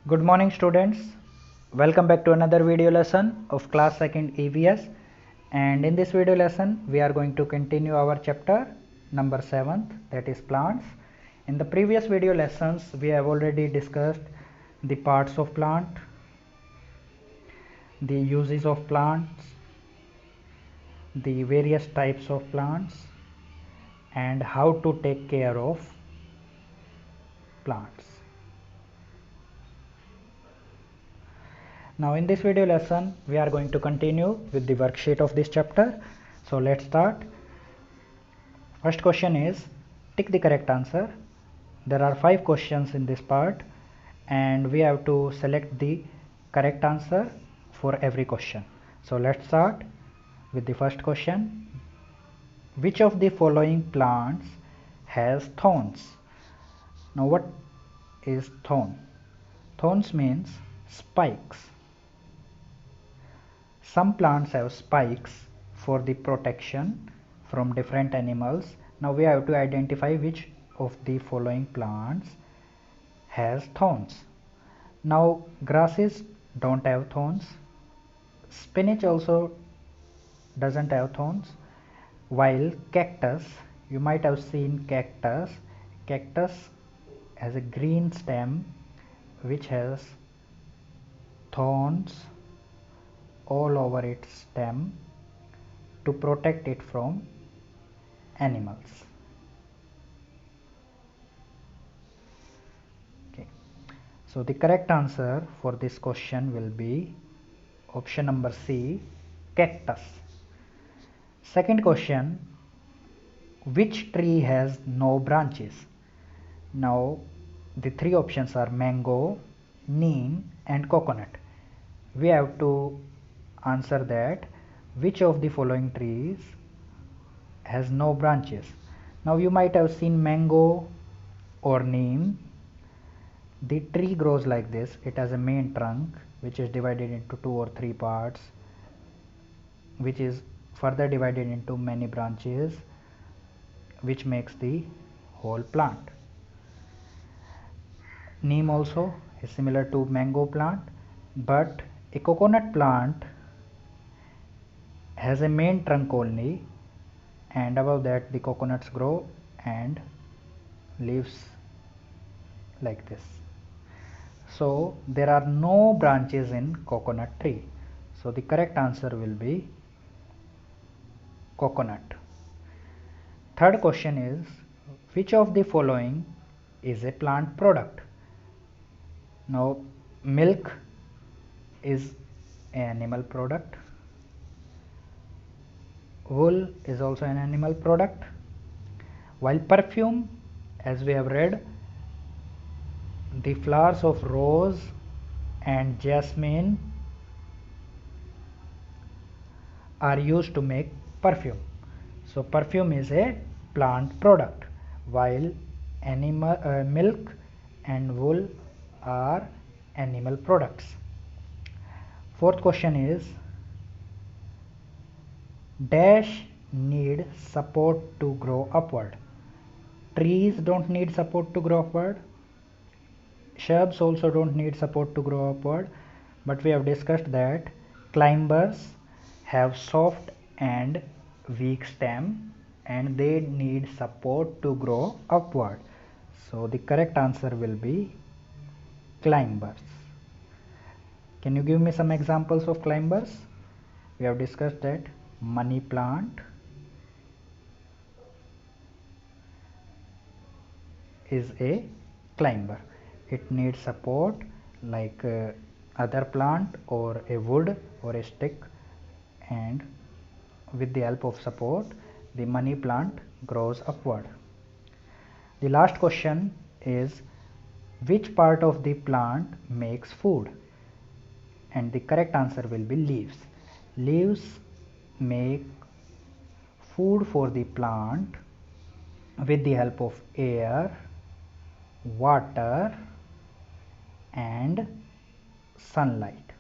Good morning students, welcome back to another video lesson of class 2nd EVS, and in this video lesson we are going to continue our chapter number 7th, that is plants. In the previous video lessons we have already discussed the parts of plant, the uses of plants, the various types of plants, and how to take care of plants. Now in this video lesson we are going to continue with the worksheet of this chapter. So let's start. First question is tick the correct answer. There are 5 questions in this part and we have to select the correct answer for every question. So let's start with the first question. Which of the following plants has thorns? Now what is thorn? Thorns means spikes. Some plants have spikes for the protection from different animals. Now we have to identify which of the following plants has thorns. Now grasses don't have thorns. Spinach also doesn't have thorns. While cactus, you might have seen cactus. Cactus has a green stem which has thorns all over its stem to protect it from animals. Okay, so the correct answer for this question will be option number C, cactus. Second question, which tree has no branches? Now the 3 options are mango, neem and coconut. We have to answer that which of the following trees has no branches. Now you might have seen mango or neem. The tree grows like this. It has a main trunk which is divided into 2 or 3 parts, which is further divided into many branches, which makes the whole plant. Neem also is similar to mango plant, but a coconut plant has a main trunk only, and above that the coconuts grow and leaves like this. So there are no branches in coconut tree. So the correct answer will be coconut. Third question is which of the following is a plant product? Now milk is an animal product. Wool is also an animal product, while perfume, as we have read, the flowers of rose and jasmine are used to make perfume. So perfume is a plant product, while milk and wool are animal products. Fourth question is dash need support to grow upward. Trees don't need support to grow upward. Shrubs also don't need support to grow upward, but we have discussed that climbers have soft and weak stem and they need support to grow upward. So the correct answer will be climbers. Can you give me some examples of climbers? We have discussed that money plant is a climber. It needs support like other plant or a wood or a stick, and with the help of support the money plant grows upward. The last question is which part of the plant makes food? And the correct answer will be leaves. Leaves make food for the plant with the help of air, water and sunlight.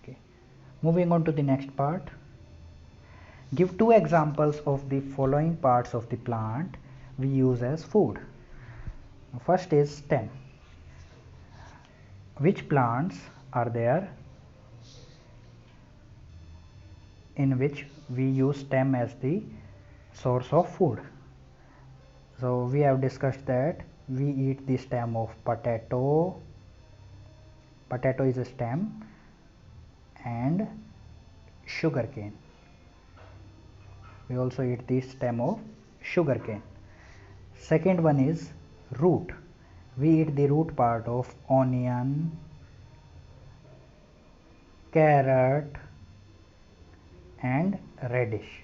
Okay. Moving on to the next part. Give 2 examples of the following parts of the plant we use as food. First is stem. which plants are there in which we use stem as the source of food? So we have discussed that we eat the stem of potato. Potato is a stem, and sugarcane. We also eat the stem of sugarcane. Second one is root. We eat the root part of onion, carrot, and radish.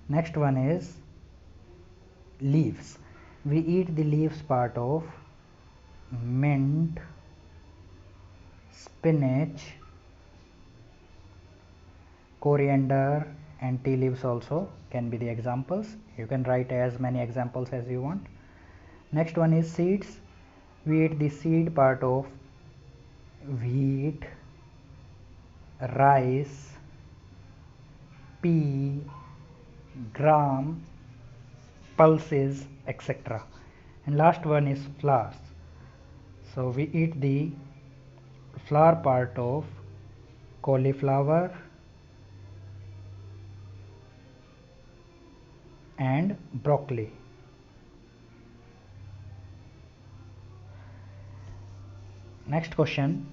Next one is leaves. We eat the leaves part of mint, spinach, coriander, and tea leaves also can be the examples. You can write as many examples as you want. Next one is seeds. We eat the seed part of wheat, rice, pea, gram, pulses, etc. And last one is flowers. So we eat the flower part of cauliflower and broccoli. Next question,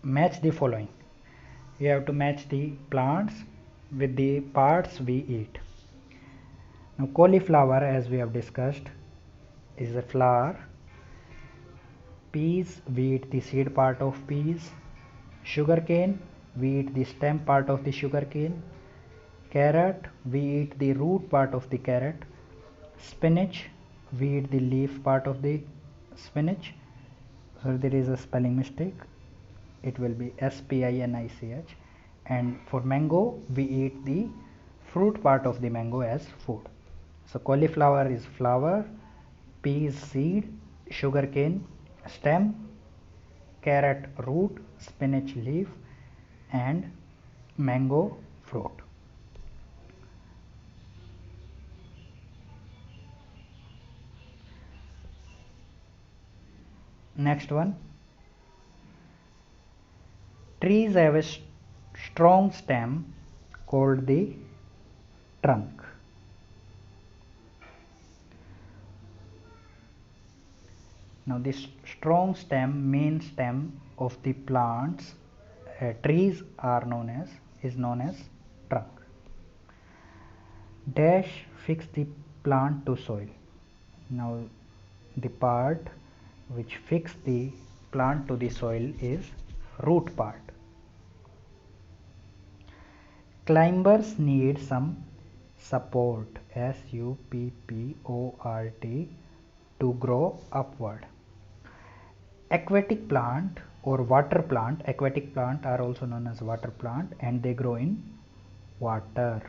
match the following. You have to match the plants with the parts we eat. Now cauliflower, as we have discussed, is a flower. Peas, we eat the seed part of peas. Sugarcane, we eat the stem part of the sugarcane. Carrot, we eat the root part of the carrot. Spinach, we eat the leaf part of the spinach. So there is a spelling mistake. It will be spinich. And for mango, we eat the fruit part of the mango as food. So cauliflower is flower, peas seed, sugarcane stem, carrot root, spinach leaf, and mango fruit. Next one, trees have a strong stem called the trunk. Now this strong stem, main stem of the plants, trees are known as trunk. Dash fix the plant to soil. Now the part which fix the plant to the soil is root part. Climbers need some support, support, to grow upward. Aquatic plant or water plant, aquatic plant are also known as water plant, and they grow in water.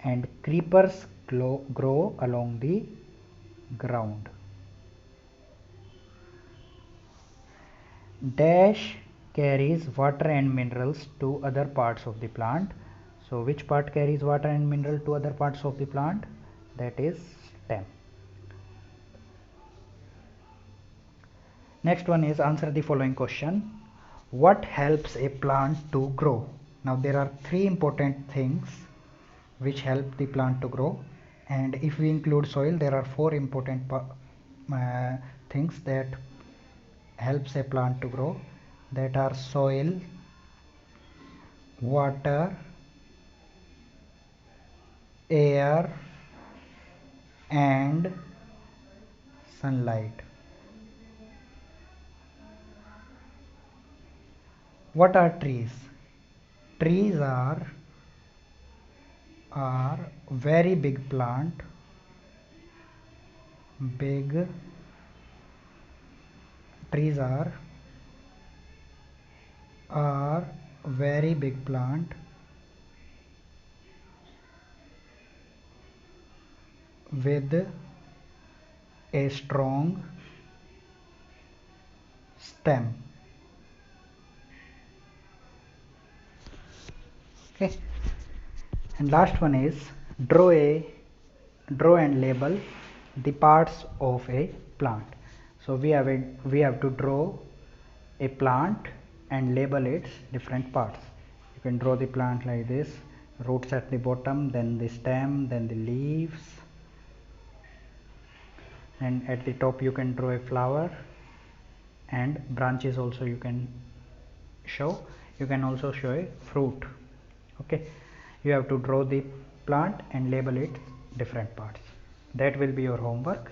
And creepers grow along the ground. Dash carries water and minerals to other parts of the plant. So which part carries water and mineral to other parts of the plant? That is stem. Next one is answer the following question. What helps a plant to grow? Now there are three important things which help the plant to grow, and if we include soil, there are four important things that helps a plant to grow, that are soil, water, air, and sunlight. What are trees? Trees are very big plant, trees are very big plant with a strong stem. Okay, and last one is draw and label the parts of a plant. So we have to draw a plant and label its different parts. You can draw the plant like this: roots at the bottom, then the stem, then the leaves, and at the top you can draw a flower, and branches also you can show. You can also show a fruit. Okay, you have to draw the plant and label its different parts. That will be your homework.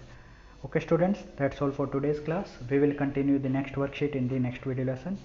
Okay students, that's all for today's class. We will continue the next worksheet in the next video lesson.